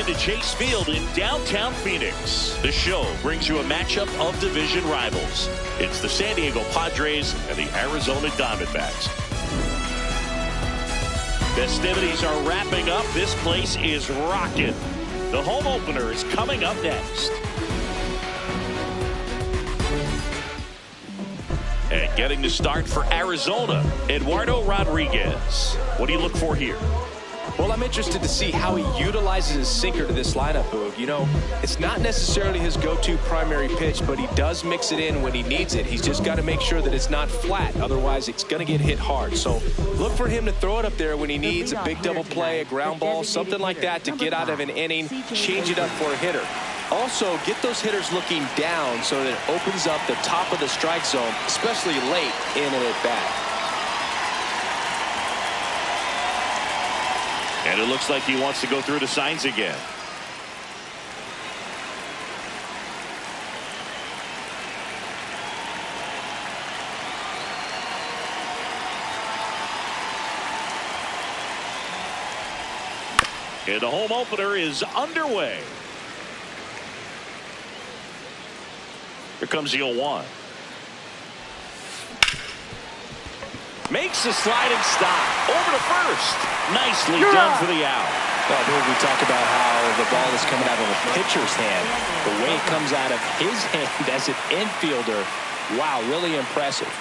to Chase Field in downtown Phoenix. The show brings you a matchup of division rivals. It's the San Diego Padres and the Arizona Diamondbacks. Festivities are wrapping up. This place is rocking. The home opener is coming up next. And getting the start for Arizona, Eduardo Rodriguez. What do you look for here? Well, I'm interested to see how he utilizes his sinker to this lineup, Boog. You know, it's not necessarily his go-to primary pitch, but he does mix it in when he needs it. He's just got to make sure that it's not flat. Otherwise, it's going to get hit hard. So look for him to throw it up there when he needs a big double play, a ground ball, something like that to get out of an inning, change it up for a hitter. Also, get those hitters looking down so that it opens up the top of the strike zone, especially late in an at-bat. And it looks like he wants to go through the signs again. And the home opener is underway. Here comes the 0-1. Makes the sliding stop. Over to first. Nicely done for the out. Well, here we talk about how the ball is coming out of the pitcher's hand. The way it comes out of his hand as an infielder. Wow, really impressive.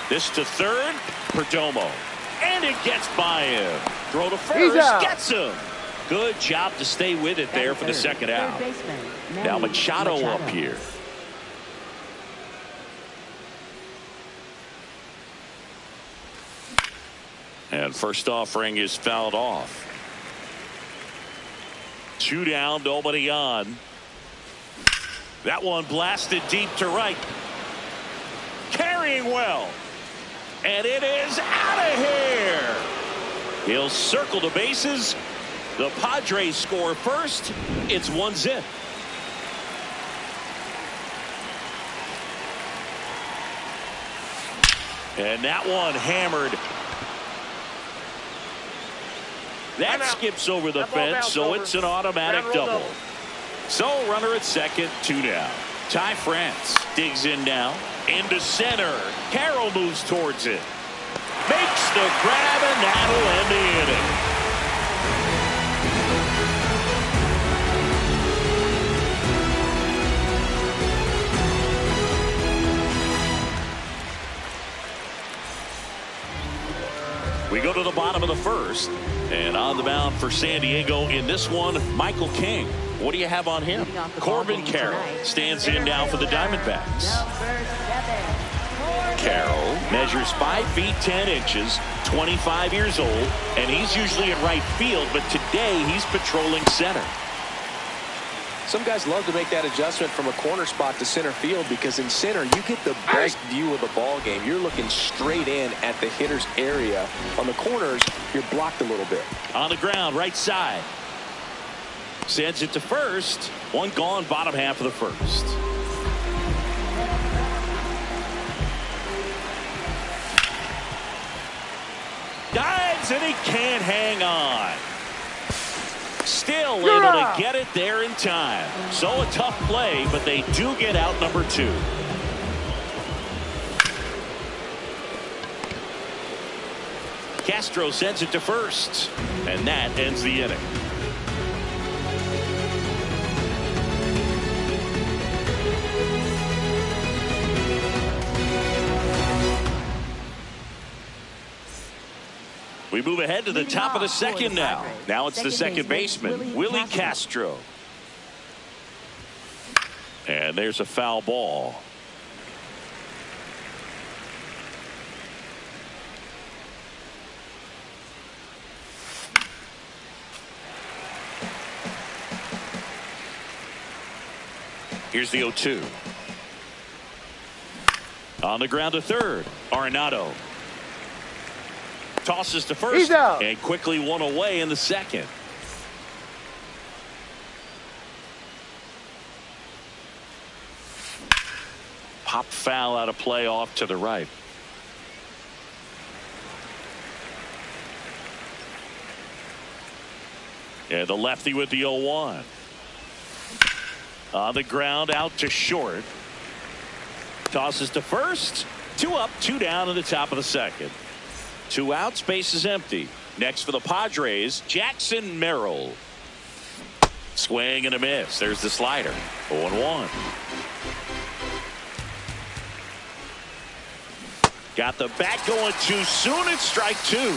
This to third. Perdomo. And it gets by him. Throw to first. Gets him. Good job to stay with it there for the second out. Now Machado up here. And first offering is fouled off. 2 down, nobody on. That one blasted deep to right. Carrying well. And it is out of here. He'll circle the bases. The Padres score first. It's 1-0. And that one hammered. That skips over the fence, so it's an automatic double. So runner at second, 2 down. Ty France digs in now. Into center. Carroll moves towards it. Makes the grab, and that'll end the inning. We go to the bottom of the first. And on the mound for San Diego in this one, Michael King. What do you have on him? Corbin Carroll stands in now for the Diamondbacks. Carroll measures 5 feet 10 inches, 25 years old, and he's usually in right field, but today he's patrolling center. Some guys love to make that adjustment from a corner spot to center field because in center you get the best view of the ball game. You're looking straight in at the hitter's area. On the corners, you're blocked a little bit. On the ground, right side. Sends it to first. One gone, bottom half of the first. Dives, and he can't hang on. Still able to get it there in time. So a tough play, but they do get out number 2. Castro sends it to first, and that ends the inning. We move ahead to the top of the second now. Now it's the second baseman, Willie Castro. And there's a foul ball. Here's the 0-2. On the ground to third, Arenado. Tosses to first and quickly one away in the second. Pop foul out of play off to the right. And the lefty with the 0-1. On the ground, out to short. Tosses to first. 2 up, 2 down in the top of the second. 2 outs, base is empty. Next for the Padres, Jackson Merrill. Swing and a miss. There's the slider. 0-1. Got the bat going too soon. It's strike 2.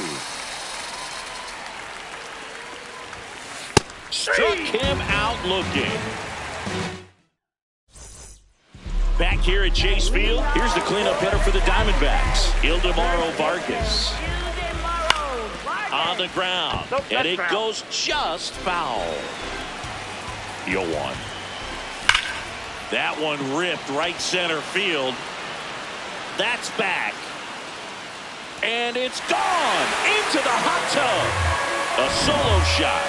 Struck him out looking. Back here at Chase Field, here's the cleanup hitter for the Diamondbacks, Ildemaro Vargas. On the ground, and it goes just foul. The 0-1. That one ripped right center field. That's back. And it's gone into the hot tub. A solo shot.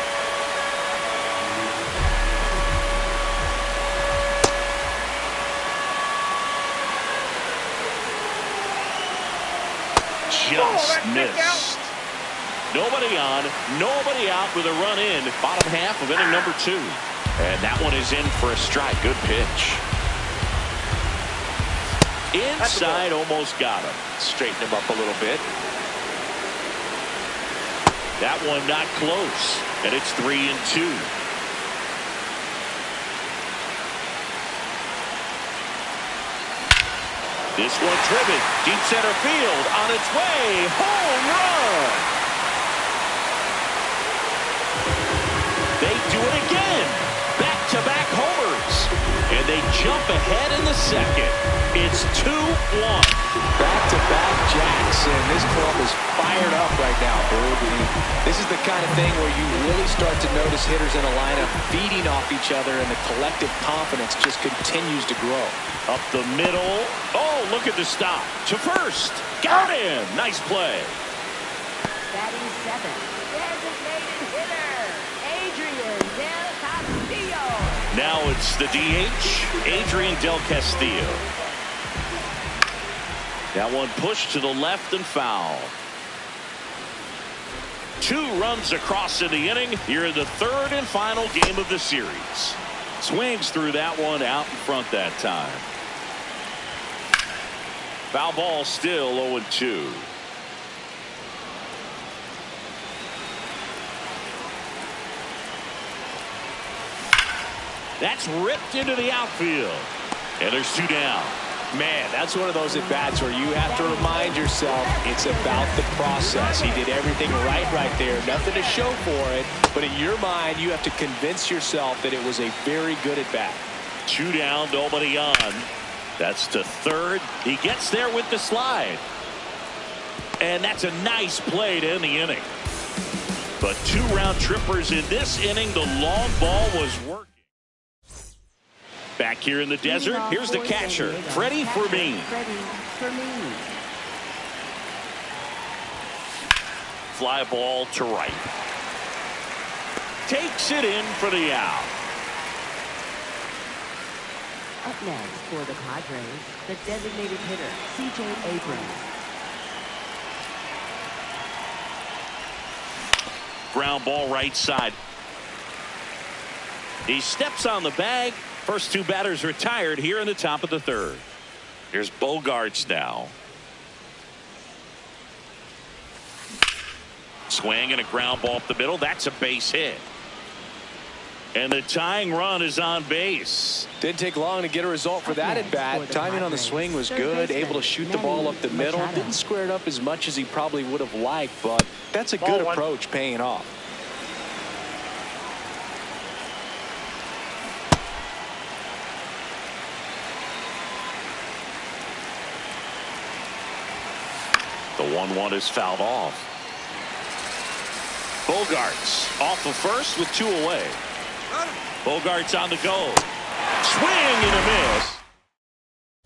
Just missed. Nobody on, nobody out with a run in. Bottom half of inning number 2. And that one is in for a strike. Good pitch. Inside, almost got him. Straighten him up a little bit. That one not close. And it's 3-2. This one driven deep center field on its way. Home run. They do it again. Back-to-back homers. And they jump ahead in the second. It's 2-1. Back-to-back jacks, and this club is fired up right now, Boog. This is the kind of thing where you really start to notice hitters in a lineup feeding off each other, and the collective confidence just continues to grow. Up the middle. Oh, look at the stop. To first. Got him. Nice play. Batting 7th, designated hitter, Adrian Del Castillo. Now it's the DH, Adrian Del Castillo. That one pushed to the left and foul. 2 runs across in the inning here in the 3rd and final game of the series. Swings through that one out in front that time. Foul ball still 0-2. That's ripped into the outfield. And there's 2 down. Man, that's one of those at-bats where you have to remind yourself it's about the process. He did everything right there. Nothing to show for it. But in your mind, you have to convince yourself that it was a very good at-bat. 2 down, nobody on. That's to third. He gets there with the slide. And that's a nice play to end the inning. But 2 round trippers in this inning. The long ball was working. Back here in the desert, here's the catcher, Freddie Fermin. Fly ball to right. Takes it in for the out. Up next for the Padres, the designated hitter, C.J. Abrams. Ground ball right side. He steps on the bag. First 2 batters retired here in the top of the 3rd. Here's Bogarts now. Swing and a ground ball up the middle. That's a base hit. And the tying run is on base. Didn't take long to get a result for that at bat. Timing on the swing was good. Able to shoot the ball up the middle. Didn't square it up as much as he probably would have liked, but that's a good approach, paying off. The 1-1 is fouled off. Bogarts off of first with 2 away. Bogarts on the go. Swing and a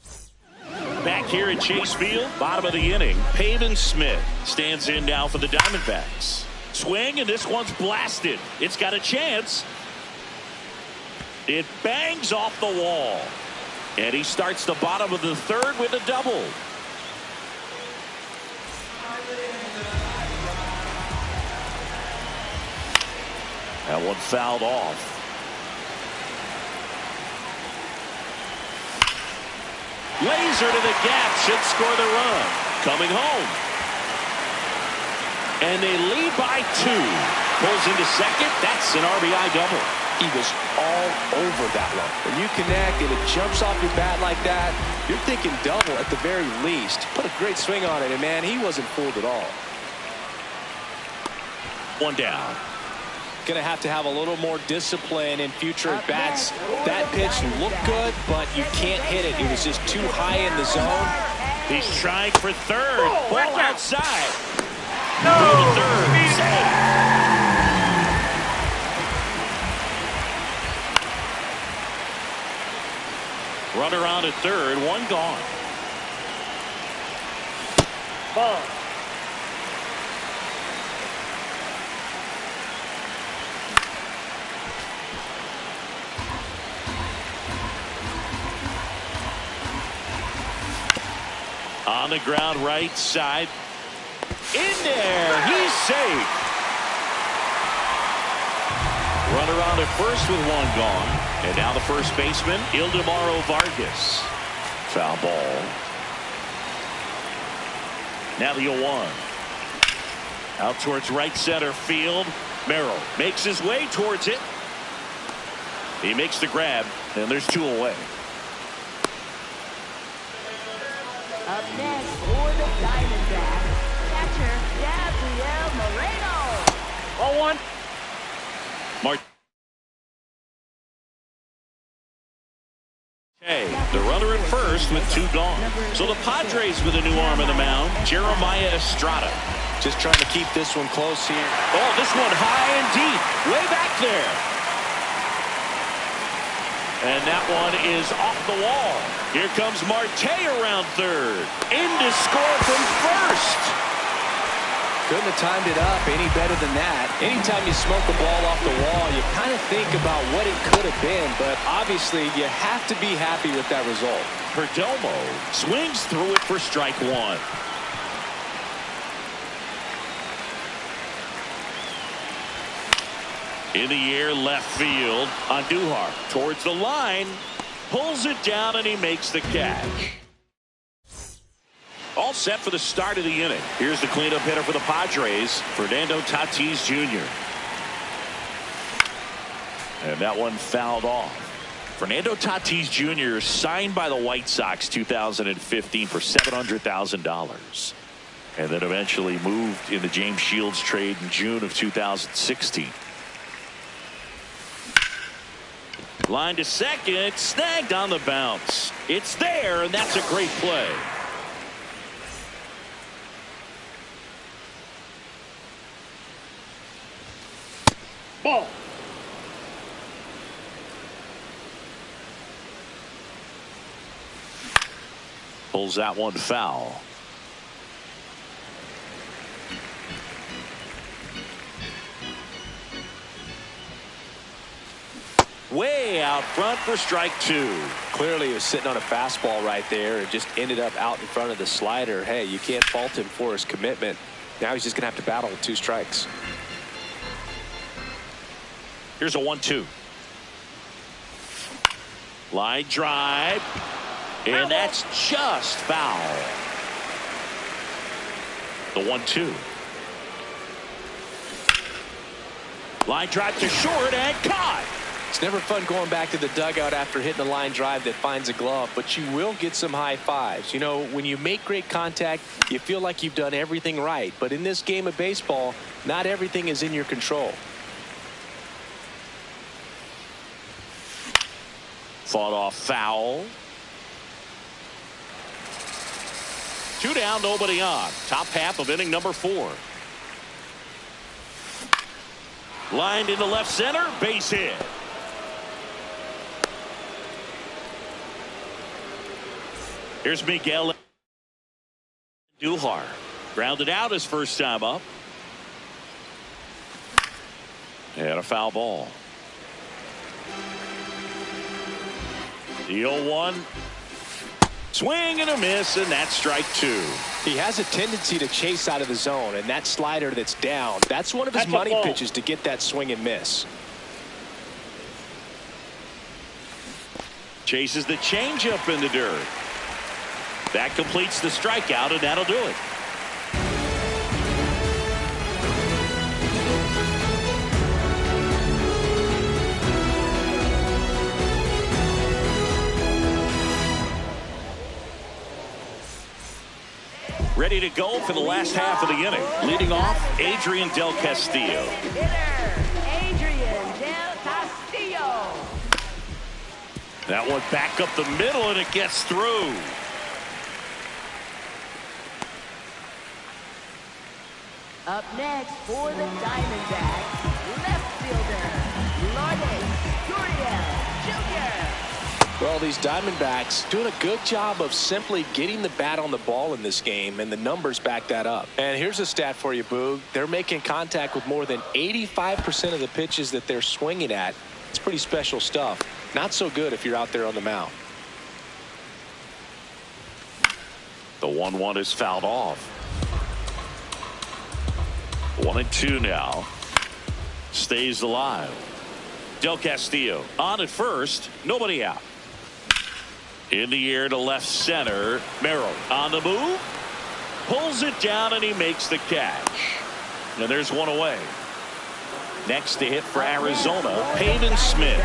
miss. Back here at Chase Field, bottom of the inning, Pavin Smith stands in now for the Diamondbacks. Swing, and this one's blasted. It's got a chance. It bangs off the wall. And he starts the bottom of the 3rd with a double. That one fouled off. Laser to the gap should score the run. Coming home. And they lead by 2. Pulls into second. That's an RBI double. He was all over that one. When you connect and it jumps off your bat like that, you're thinking double at the very least. Put a great swing on it, and man, he wasn't fooled at all. One down. Going to have a little more discipline in future at bats. That pitch looked good, but you can't hit it. It was just too high in the zone. He's trying for third. Ball outside. No. Third. Save. Runner on at third. One gone. Ball. On the ground right side. In there. He's safe. Runner on at first with one gone. And now the first baseman, Ildemaro Vargas. Foul ball. Now the 0-1. Out towards right center field. Merrill makes his way towards it. He makes the grab, and there's 2 away. Up next for the Diamondbacks, catcher Gabriel Moreno. 0-1. Marte, the runner at first with 2 gone. So the Padres with a new arm in the mound, Jeremiah Estrada. Just trying to keep this one close here. Oh, this one high and deep, way back there. And that one is off the wall. Here comes Marte around third. In to score from first. Couldn't have timed it up any better than that. Anytime you smoke a ball off the wall, you kind of think about what it could have been, but obviously you have to be happy with that result. Perdomo swings through it for strike 1. In the air left field. Andujar towards the line. Pulls it down and he makes the catch. All set for the start of the inning. Here's the cleanup hitter for the Padres, Fernando Tatis Jr. And that one fouled off. Fernando Tatis Jr. signed by the White Sox 2015 for $700,000. And then eventually moved in the James Shields trade in June of 2016. Line to second, snagged on the bounce. It's there, and that's a great play. Ball. Pulls that one foul. Way out front for strike 2. Clearly he was sitting on a fastball right there and just ended up out in front of the slider. Hey, you can't fault him for his commitment. Now he's just going to have to battle with 2 strikes. Here's a 1-2. Line drive. And that's just foul. The 1-2. Line drive to short and caught. It's never fun going back to the dugout after hitting a line drive that finds a glove, but you will get some high fives. You know, when you make great contact, you feel like you've done everything right. But in this game of baseball, not everything is in your control. Fought off foul. 2 down, nobody on. Top half of inning number 4. Lined into left center, base hit. Here's Miguel Andujar. Grounded out his first time up. And a foul ball. The 0-1. Swing and a miss, and that's strike 2. He has a tendency to chase out of the zone, and that slider that's down, that's one of his money pitches to get that swing and miss. Chases the changeup in the dirt. That completes the strikeout, and that'll do it. Ready to go for the last half of the inning. Leading off, Adrian Del Castillo. Adrian Del Castillo. That one back up the middle, and it gets through. Up next for the Diamondbacks, left fielder, Lourdes Gurriel Jr. Well, these Diamondbacks doing a good job of simply getting the bat on the ball in this game, and the numbers back that up. And here's a stat for you, Boog. They're making contact with more than 85% of the pitches that they're swinging at. It's pretty special stuff. Not so good if you're out there on the mound. The 1-1 is fouled off. 1-2 now. Stays alive. Del Castillo on at first. Nobody out. In the air to left center. Merrill on the move. Pulls it down, and he makes the catch. And there's one away. Next to hit for Arizona, Pavin Smith.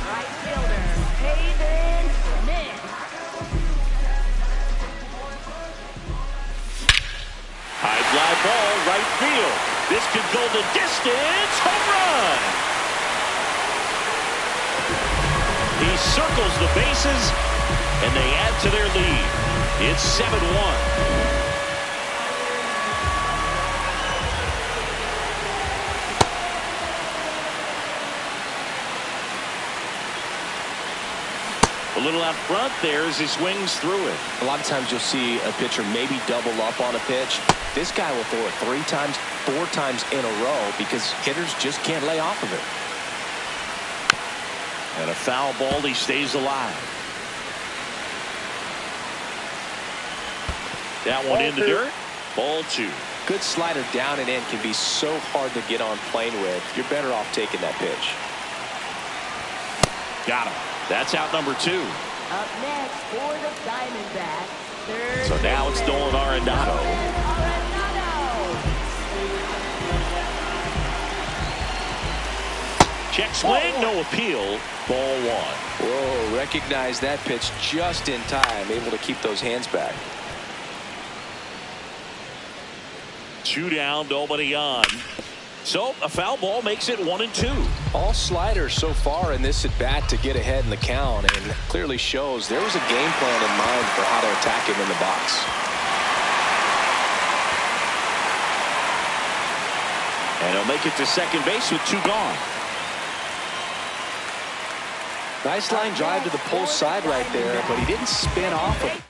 Right fielder, Pavin Smith. High fly ball, right field. This could go the distance. Home run. He circles the bases, and they add to their lead. It's 7-1. A little out front there as he swings through it. A lot of times you'll see a pitcher maybe double up on a pitch. This guy will throw it 3 times, 4 times in a row because hitters just can't lay off of it. And a foul ball, he stays alive. That one in the dirt. Ball 2. Good slider down and in can be so hard to get on plane with. You're better off taking that pitch. Got him. That's out number 2. Up next for the Diamondbacks, third. So now it's Nolan Arenado. Check swing, no appeal. Ball 1. Whoa, recognize that pitch just in time. Able to keep those hands back. 2 down, nobody on. So a foul ball makes it 1-2. All sliders so far in this at bat to get ahead in the count, and clearly shows there was a game plan in mind for how to attack him in the box. And he'll make it to second base with 2 gone. Nice line drive to the pull side right there, but he didn't spin off of it.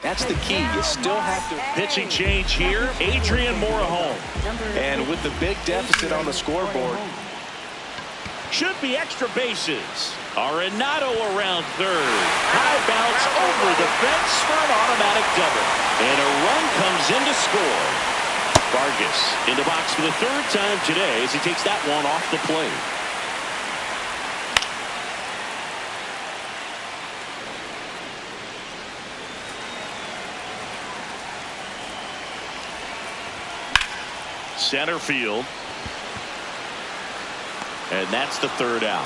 That's the key. You still have to. Pitching change here. Adrian Morejon. And with the big deficit on the scoreboard. Should be extra bases. Arenado around third. High bounce over the fence for an automatic double. And a run comes in to score. Vargas in the box for the 3rd time today as he takes that one off the plate. Center field. And that's the 3rd out.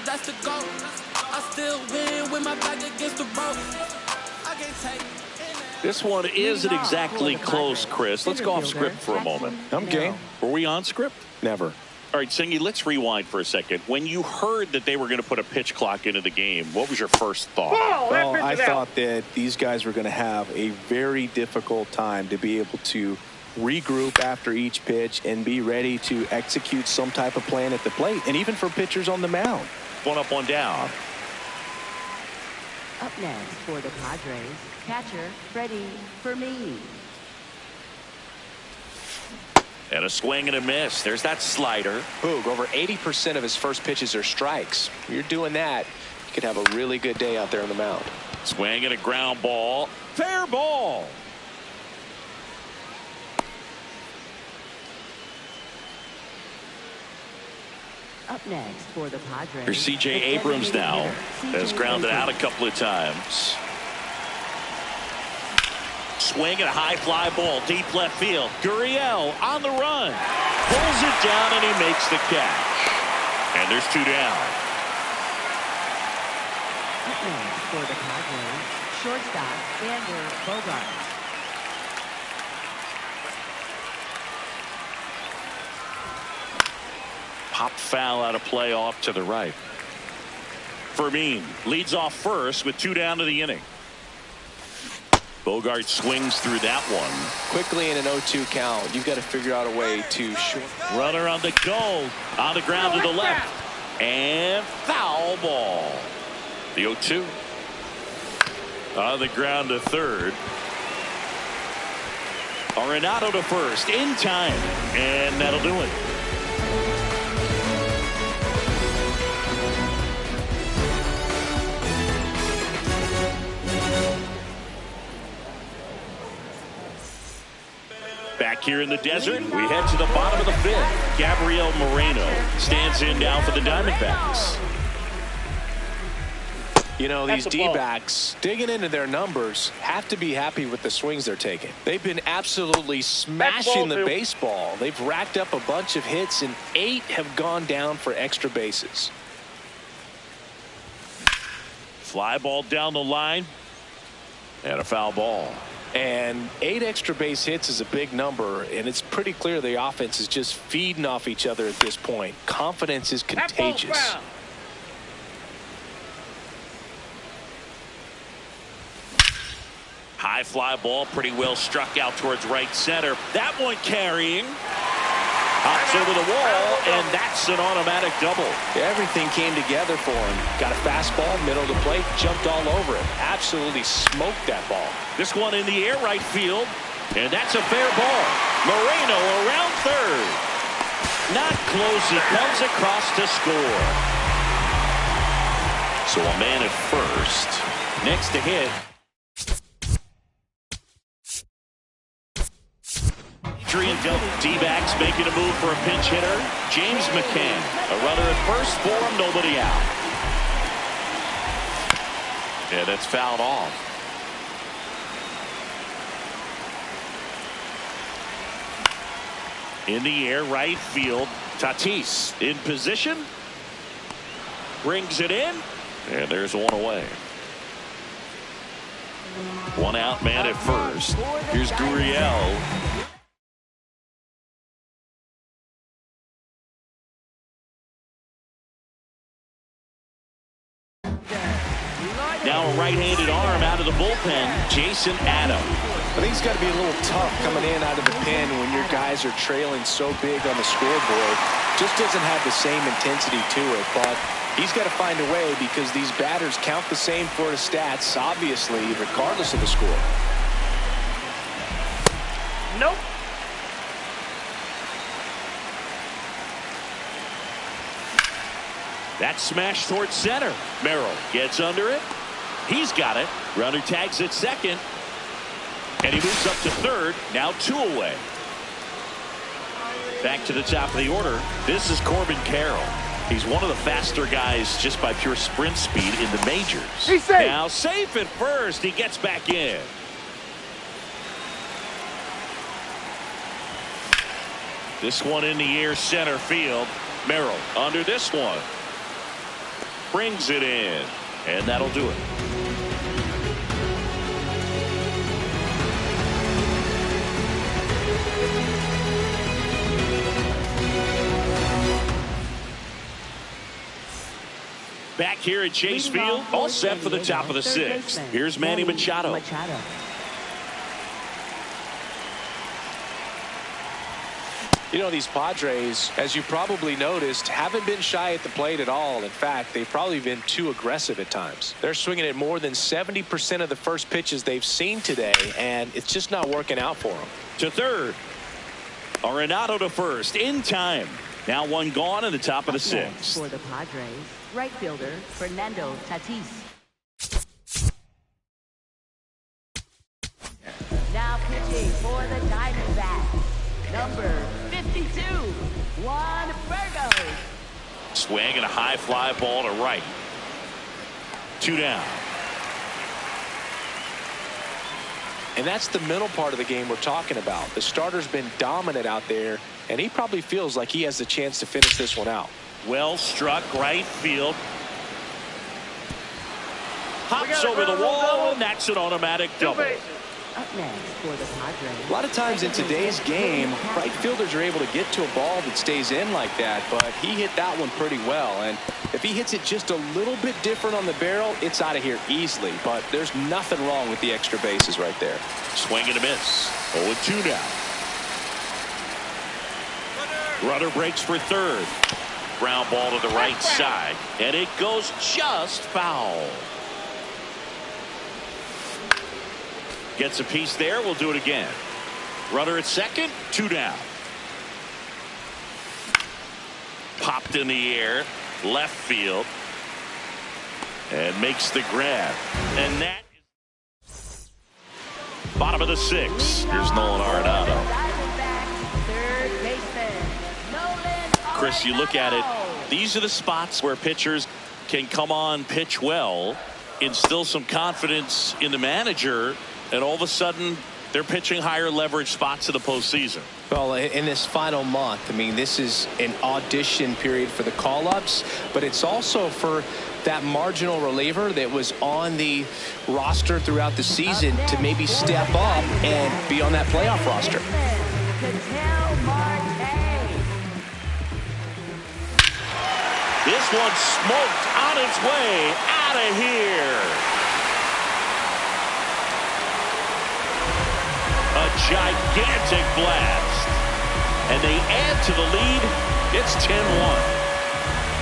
That's the goal. I still win with my back against the rope. I can't take. This one isn't exactly close, Chris. Let's go off script for a moment. I'm game. Were we on script? Never. All right, Singy, let's rewind for a second. When you heard that they were going to put a pitch clock into the game, what was your first thought? Well, I thought that these guys were going to have a very difficult time to be able to regroup after each pitch and be ready to execute some type of plan at the plate, and even for pitchers on the mound. 1 up, 1 down. Up next for the Padres, catcher Freddie Fermin. And a swing and a miss. There's that slider. Boog, over 80% of his first pitches are strikes. If you're doing that, you could have a really good day out there on the mound. Swing and a ground ball. Fair ball. Up next for the Padres. Here's C.J. Abrams now. Has grounded out a couple of times. Swing and a high fly ball deep left field. Gurriel on the run. Pulls it down and he makes the catch. And there's 2 down. Up next for the Padres, shortstop Xander Bogaerts. Pop foul out of play off to the right. Fermin leads off first with 2 down to the inning. Bogaerts swings through that one. Quickly in an 0-2 count, you've got to figure out a way to short. Runner on the go. On the ground to the left. And foul ball. The 0-2. On the ground to third. Arenado to first in time. And that'll do it. Back here in the desert, we head to the bottom of the 5th. Gabriel Moreno stands in now for the Diamondbacks. You know, these D-backs digging into their numbers have to be happy with the swings they're taking. They've been absolutely smashing the baseball. They've racked up a bunch of hits and 8 have gone down for extra bases. Fly ball down the line. And a foul ball. And 8 extra base hits is a big number, and it's pretty clear the offense is just feeding off each other at this point. Confidence is contagious. High fly ball, pretty well struck out towards right center. That one carrying. Hops over the wall, and that's an automatic double. Everything came together for him. Got a fastball, middle of the plate, jumped all over it. Absolutely smoked that ball. This one in the air right field, and that's a fair ball. Moreno around third. Not close. He comes across to score. So a man at first. Next to hit. D-backs making a move for a pinch hitter. James McCann. A runner at first for him, nobody out. Yeah, that's fouled off. In the air, right field. Tatis in position. Brings it in. And there's one away. One out, man at first. Here's Gurriel. Now a right-handed arm out of the bullpen, Jason Adam. I think it's got to be a little tough coming in out of the pen when your guys are trailing so big on the scoreboard. Just doesn't have the same intensity to it, but he's got to find a way because these batters count the same for his stats, obviously, regardless of the score. Nope. That smash towards center. Merrill gets under it. He's got it. Runner tags at second. And he moves up to third. Now 2 away. Back to the top of the order. This is Corbin Carroll. He's one of the faster guys just by pure sprint speed in the majors. He's safe. Now safe at first. He gets back in. This one in the air center field. Merrill under this one. Brings it in. And that'll do it. Back here at Chase Field, all set for the top of the 6th. Here's Manny Machado. You know, these Padres, as you probably noticed, haven't been shy at the plate at all. In fact, they've probably been too aggressive at times. They're swinging at more than 70% of the first pitches they've seen today, and it's just not working out for them. To third. Arenado to first in time. Now one gone in the top of the sixth. For the Padres, right fielder Fernando Tatis. Now pitching for the Diamondbacks, number 52, Juan Burgos. Swing and a high fly ball to right. 2 down. And that's the middle part of the game we're talking about. The starter's been dominant out there, and he probably feels like he has the chance to finish this one out. Well struck right field. Hops over the wall, and that's an automatic double. Up next for the Padres. A lot of times in today's game, right fielders are able to get to a ball that stays in like that, but he hit that one pretty well. And if he hits it just a little bit different on the barrel, it's out of here easily. But there's nothing wrong with the extra bases right there. Swing and a miss. 0-2 now. Runner breaks for third. Ground ball to the right side, and it goes just foul. Gets a piece there. We'll do it again. Runner at second. 2 down. Popped in the air. Left field. And makes the grab. And that is bottom of the 6th. Here's Nolan Arenado. Chris, you look at it. These are the spots where pitchers can come on, pitch well, instill some confidence in the manager, and all of a sudden they're pitching higher leverage spots in the postseason. Well, in this final month, I mean, this is an audition period for the call-ups, but it's also for that marginal reliever that was on the roster throughout the season to maybe step up and be on that playoff roster. This one smoked on its way out of here. A gigantic blast. And they add to the lead. It's 10-1.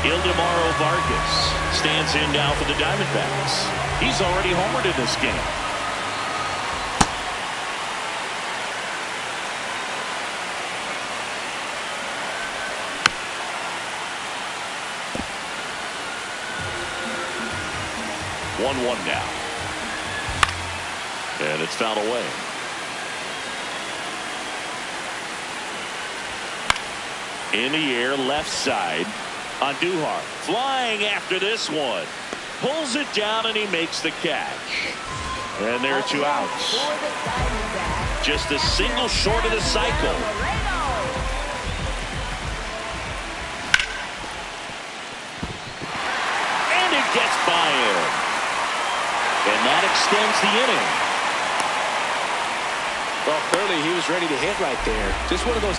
Ildemaro Vargas stands in now for the Diamondbacks. He's already homered in this game. One now. And it's fouled away. In the air, left side. Andujar flying after this one. Pulls it down and he makes the catch. And there are 2 outs. Just a single short of the cycle. And it gets by him. And that extends the inning. Well, clearly he was ready to hit right there. Just one of those.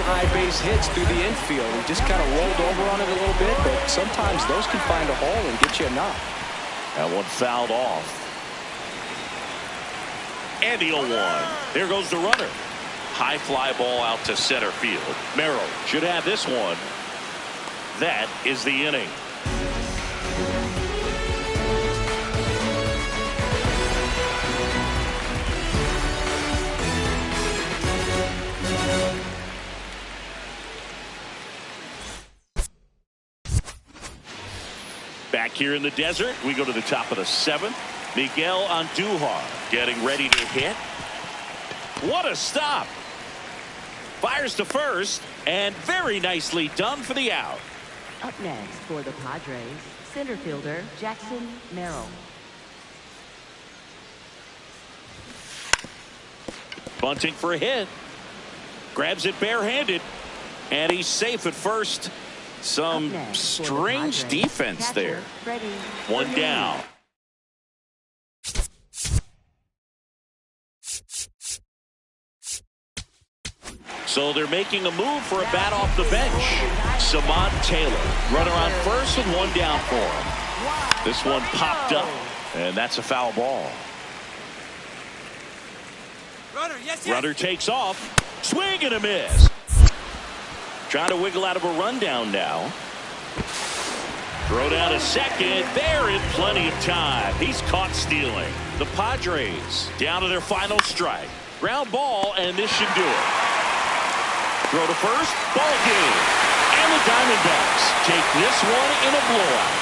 High base hits through the infield. He just kind of rolled over on it a little bit, but sometimes those can find a hole and get you a knock. That one fouled off. And the 0-1. There goes the runner. High fly ball out to center field. Merrill should have this one. That is the inning. Back here in the desert, we go to the top of the 7th. Miguel Andujar getting ready to hit. What a stop. Fires to first, and very nicely done for the out. Up next for the Padres, center fielder Jackson Merrill. Bunting for a hit. Grabs it barehanded, and he's safe at first. Some strange defense there. 1 down. So they're making a move for a bat off the bench. Samad Taylor, runner on first with 1 down for him. This one popped up, and that's a foul ball. Runner takes off. Swing and a miss. Trying to wiggle out of a rundown now. Throw down to second. They're in plenty of time. He's caught stealing. The Padres down to their final strike. Ground ball, and this should do it. Throw to first. Ball game. And the Diamondbacks take this one in a blowout.